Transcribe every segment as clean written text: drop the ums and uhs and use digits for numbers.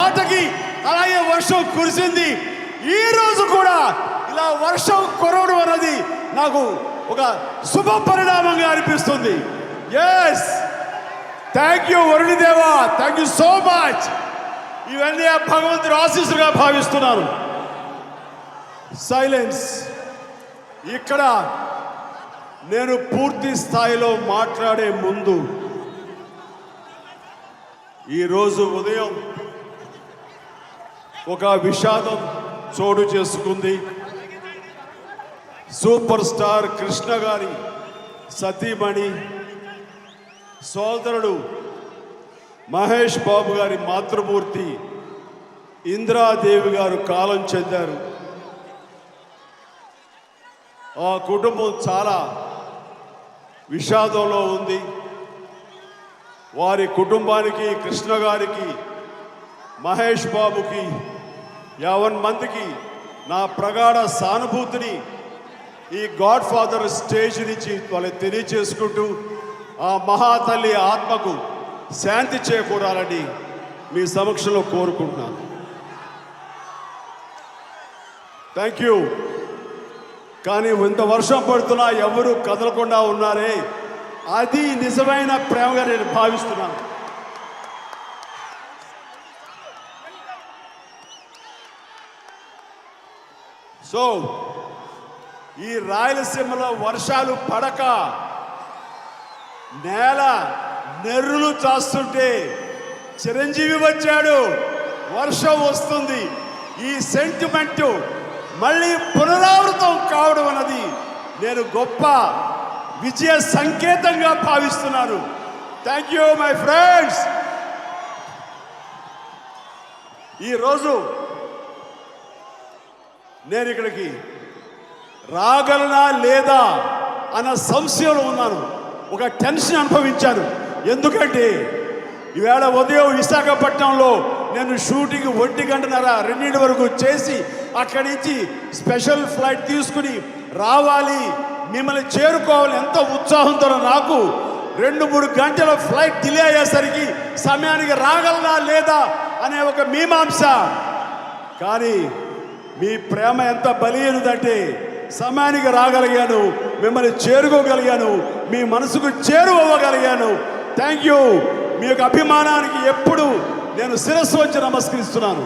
మాటకి అలాగే వర్షం కురిసింది. ఈ రోజు కూడా ఇలా వర్షం కురవడం అన్నది నాకు ఒక శుభ పరిణామంగా అనిపిస్తుంది. ఎస్, థ్యాంక్ యూ వరుణిదేవా, థ్యాంక్ యూ సో మచ్. ఇవన్నీ భగవంతుడి ఆశీస్సుగా భావిస్తున్నాను. సైలెన్స్. ఇక్కడ నేను పూర్తి స్థాయిలో మాట్లాడే ముందు ఈరోజు ఉదయం ఒక విషాదం చోటు చేసుకుంది. సూపర్ స్టార్ కృష్ణ గారి సతీమణి సోదరుడు మహేష్ బాబు గారి మాతృమూర్తి ఇంద్రాదేవి గారు కాలం చెందారు. ఆ కుటుంబం చాలా విషాదంలో ఉంది. వారి కుటుంబానికి, కృష్ణ గారికి, మహేష్ బాబుకి, 50 మందికి నా ప్రగాఢ సానుభూతిని ఈ గాడ్ ఫాదర్ స్టేజ్ నుంచి వాళ్ళకి తెలియచేసుకుంటూ ఆ మహాతల్లి ఆత్మకు శాంతి చేకూరాలని మీ సమక్షంలో కోరుకుంటున్నాను. Thank you. కానీ ఇంత వర్షం పడుతున్నా ఎవరు కదలకుండా ఉన్నారే, అది నిజమైన ప్రేమగా నేను భావిస్తున్నాను. సో ఈ రాయలసీమలో వర్షాలు పడక నేల నెర్రులు చాస్తుంటే చిరంజీవి వచ్చాడు, వర్షం వస్తుంది. ఈ సెంటిమెంట్ మళ్ళీ పునరావృతం కావడం అన్నది నేను గొప్ప విజయ సంకేతంగా భావిస్తున్నాను. Thank you my friends. ఈరోజు నేను ఇక్కడికి రాగలనా లేదా అన్న సంశయంలో ఉన్నాను. ఒక టెన్షన్ అనుభవించాను. ఎందుకంటే ఈవేళ ఉదయం విశాఖపట్నంలో నేను షూటింగ్ 1:30 వరకు చేసి అక్కడి నుంచి స్పెషల్ ఫ్లైట్ తీసుకుని రావాలి, మిమ్మల్ని చేరుకోవాలి ఎంత ఉత్సాహంతో నాకు 2-3 గంటల ఫ్లైట్ డిలే అయ్యేసరికి సమయానికి రాగలనా లేదా అనే ఒక మీమాంస. కానీ మీ ప్రేమ ఎంత బలీయనుదంటే సమయానికి రాగలిగాను, మిమ్మల్ని చేరుకోగలిగాను, మీ మనసుకు చేరువవ్వగలిగాను. Thank you. మీ యొక్క అభిమానానికి ఎప్పుడు నేను శిరస్సు వచ్చి నమస్కరిస్తున్నాను.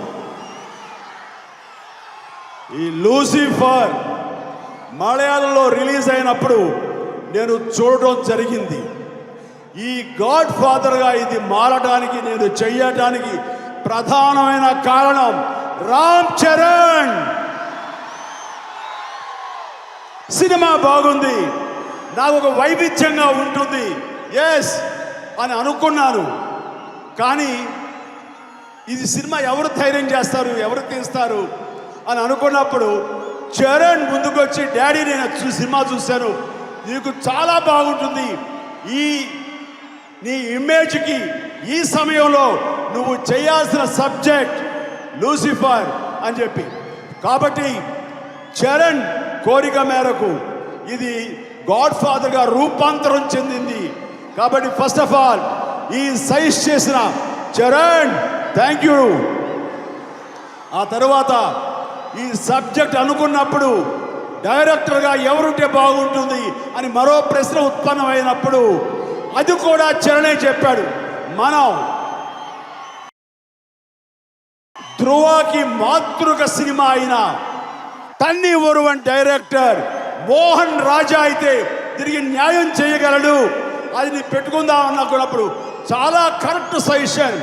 ఈ లూసిఫర్ మలయాళంలో రిలీజ్ అయినప్పుడు నేను చూడడం జరిగింది. ఈ గాడ్ ఫాదర్గా ఇది మారడానికి, నేను చెయ్యటానికి ప్రధానమైన కారణం రామ్ చరణ్. సినిమా బాగుంది, నాకు ఒక వైవిధ్యంగా ఉంటుంది, ఎస్ అని అనుకున్నాను. కానీ ఇది సినిమా ఎవరు ధైర్యం చేస్తారు, ఎవరు తీస్తారు అని అనుకున్నప్పుడు చరణ్ ముందుకొచ్చి, డాడీ నేను సినిమా చూశాను, నీకు చాలా బాగుంటుంది, నీ ఇమేజ్కి ఈ సమయంలో నువ్వు చేయాల్సిన సబ్జెక్ట్ లూసిఫర్ అని చెప్పి, కాబట్టి చరణ్ కోరిక మేరకు ఇది గాడ్ ఫాదర్గా రూపాంతరం చెందింది. కాబట్టి ఫస్ట్ ఆఫ్ ఆల్ ఈ సైజ్ చేసిన చరణ్ థ్యాంక్ యూ. ఆ తర్వాత ఈ సబ్జెక్ట్ అనుకున్నప్పుడు డైరెక్టర్గా ఎవరుంటే బాగుంటుంది అని మరో ప్రశ్న ఉత్పన్నమైనప్పుడు అది కూడా చరణే చెప్పాడు. మనం ధ్రువకి మాతృక సినిమా అయిన తన్ని ఒరువన్ డైరెక్టర్ మోహన్ రాజా అయితే తిరిగి న్యాయం చేయగలడు, అది పెట్టుకుందాం అనుకున్నప్పుడు చాలా కరెక్ట్ సజెషన్.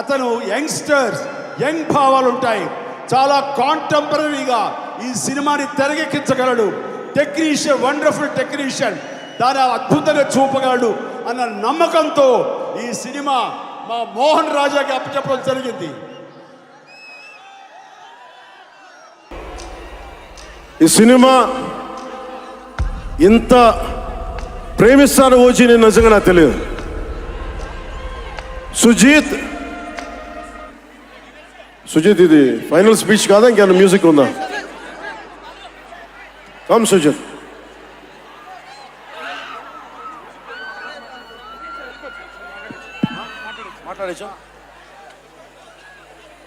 అతను యంగ్స్టర్స్, యంగ్ భావాలు ఉంటాయి, చాలా కాంటెంపరీగా ఈ సినిమాని తెరకెక్కించగలడు, టెక్నీషియన్, వండర్ఫుల్ టెక్నీషియన్, దాన్ని అద్భుతంగా చూపగలడు అన్న నమ్మకంతో ఈ సినిమా మా మోహన్ రాజాకి అప్పచెప్పడం జరిగింది. ఈ సినిమా ఇంత ప్రేమిస్తాను ఓజీ నేను నిజంగా నాకు తెలియదు. సుజీత్ ఇది ఫైనల్ స్పీచ్ కాదా, ఇంకేమైనా మ్యూజిక్ ఉందా? కమ్ సుజీత్.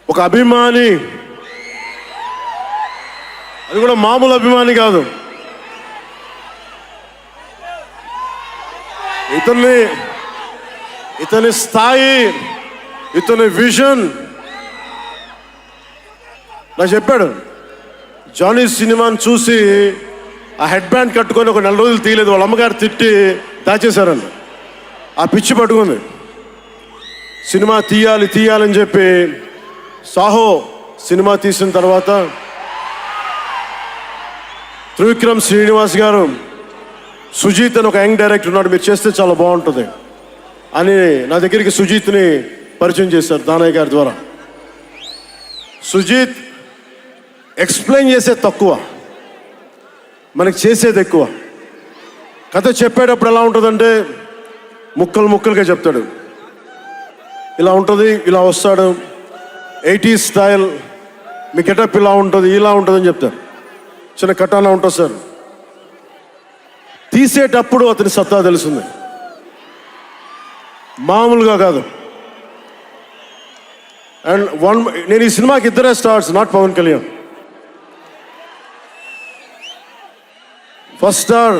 ఒక అభిమాని, అది కూడా మామూలు అభిమాని కాదు. ఇతని స్థాయి, ఇతని విజన్ నాకు చెప్పాడు. జానీ సినిమాని చూసి ఆ హెడ్ బ్యాండ్ కట్టుకొని ఒక 4 రోజులు తీయలేదు. వాళ్ళ అమ్మగారు తిట్టి దాచేశారండి. ఆ పిచ్చి పట్టుకుంది. సినిమా తీయాలని చెప్పి సాహో సినిమా తీసిన తర్వాత త్రివిక్రమ్ శ్రీనివాస్ గారు, సుజీత్ అని ఒక యంగ్ డైరెక్టర్ ఉన్నాడు, మీరు చేస్తే చాలా బాగుంటుంది అని నా దగ్గరికి సుజీత్ని పరిచయం చేశారు దానయ్య గారి ద్వారా. సుజీత్ ఎక్స్ప్లెయిన్ చేసేది తక్కువ, మనకి చేసేది ఎక్కువ. కథ చెప్పేటప్పుడు ఎలా ఉంటుందంటే ముక్కలుగా చెప్తాడు. ఇలా ఉంటుంది, ఇలా వస్తాడు, 80s స్టైల్, మీ గెటప్ ఇలా ఉంటుంది, ఇలా ఉంటుందని చెప్తారు. చిన్న కటానా ఉంటుంది సార్. తీసేటప్పుడు అతని సత్తా తెలుస్తుంది, మామూలుగా కాదు. అండ్ నేను ఈ సినిమాకి ఇద్దరే stars, not Pawan Kalyan. First star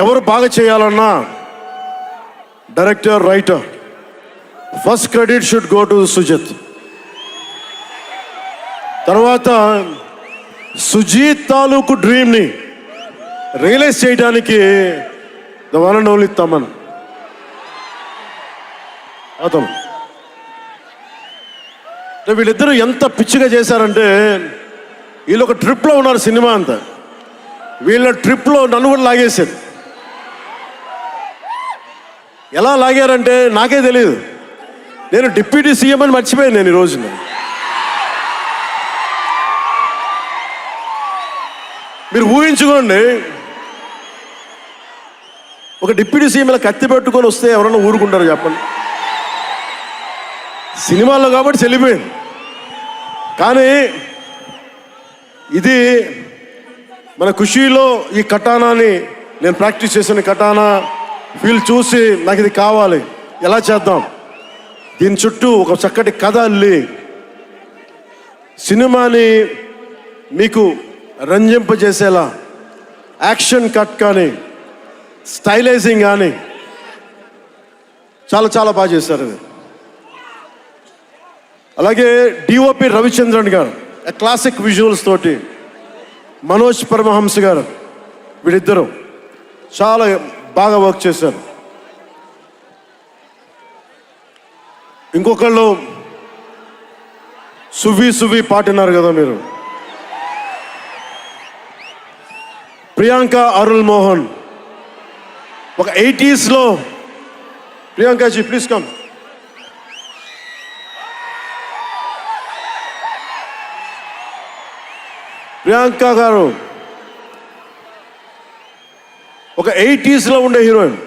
ఎవరు బాగా చేయాలన్నా director, writer, first credit should go to Sujith. తర్వాత సుజీత్ తాలూకు డ్రీమ్ని రియలైజ్ చేయడానికి the one and only Thaman. అతను వీళ్ళిద్దరూ ఎంత పిచ్చిగా చేశారంటే, వీళ్ళు ఒక ట్రిప్లో ఉన్నారు సినిమా అంతా. వీళ్ళ ట్రిప్లో నన్ను కూడా లాగేశారు. ఎలా లాగారంటే నాకే తెలియదు. నేను డిప్యూటీ సీఎం అని మర్చిపోయాను నేను ఈ రోజున. మీరు ఊహించుకోండి, ఒక డిప్యూటీ సీఎం ఇలా కత్తి పెట్టుకొని వస్తే ఎవరన్నా ఊరుకుంటారు చెప్పండి? సినిమాల్లో కాబట్టి చెల్లిపోయింది. కానీ ఇది మన ఖుషీలో ఈ కటానాని నేను ప్రాక్టీస్ చేసిన కటానా ఫీల్ చూసి నాకు ఇది కావాలి, ఎలా చేద్దాం, దీని చుట్టూ ఒక చక్కటి కథ అల్లి సినిమాని మీకు రంజింపజేసేలా యాక్షన్ కట్ కానీ స్టైలైజింగ్ కానీ చాలా చాలా బాగా చేశారు అది. అలాగే డిఓపి రవిచంద్రన్ గారు క్లాసిక్ విజువల్స్ తోటి, మనోజ్ పరమహంస గారు, వీళ్ళిద్దరూ చాలా బాగా వర్క్ చేశారు. ఇంకొకళ్ళు సువి పాటినారు కదా మీరు, ప్రియాంక అరుల్ మోహన్. ఒక 80s ప్రియాంకాజీ ప్లీజ్ కమ్. ప్రియాంక గారు ఒక 80s ఉండే హీరోయిన్.